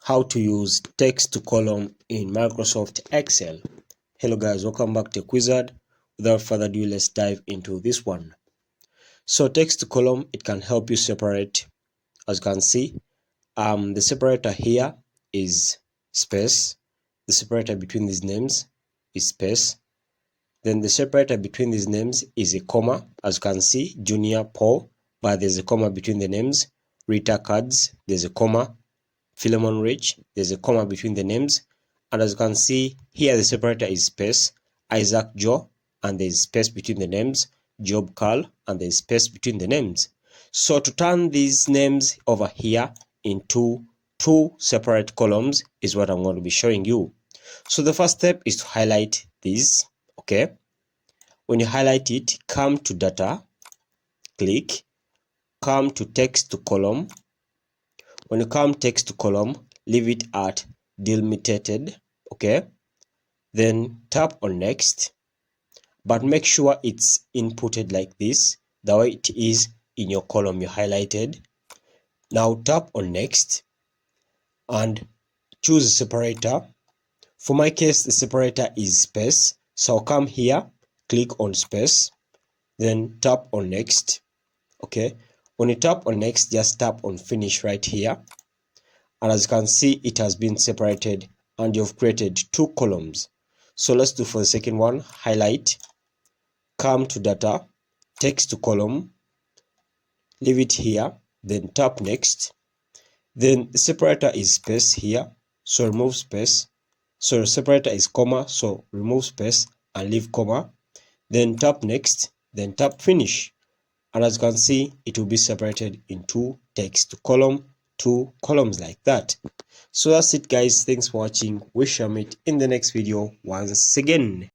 How to use text to column in Microsoft Excel. Hello guys, welcome back to Quizard. Without further ado, let's dive into this one. So text to column, it can help you separate. As you can see, the separator here is space. The separator between these names is space. Then the separator between these names is a comma. As you can see, Junior Paul, but there's a comma between the names. Rita Cards, there's a comma. Philemon Rich, there's a comma between the names. And as you can see, here the separator is space. Isaac Joe, and there's space between the names. Job Carl, and there's space between the names. So to turn these names over here into two separate columns is what I'm going to be showing you. So the first step is to highlight these. Okay. When you highlight it, come to data, click, come to text to column. When you come text to column, leave it at delimited, okay? Then tap on next, but make sure it's inputted like this, the way it is in your column you highlighted. Now tap on next and choose a separator. For my case, the separator is space, so I'll come here, click on space, then tap on next, okay? When you tap on next, just tap on finish right here. And as you can see, it has been separated and you've created two columns. So let's do for the second one, highlight, come to data, text to column, leave it here, then tap next. Then the separator is space here, so remove space. So the separator is comma, so remove space and leave comma. Then tap next, then tap finish. And as you can see, it will be separated into text to column, two columns like that. So that's it guys, thanks for watching. We shall meet in the next video once again.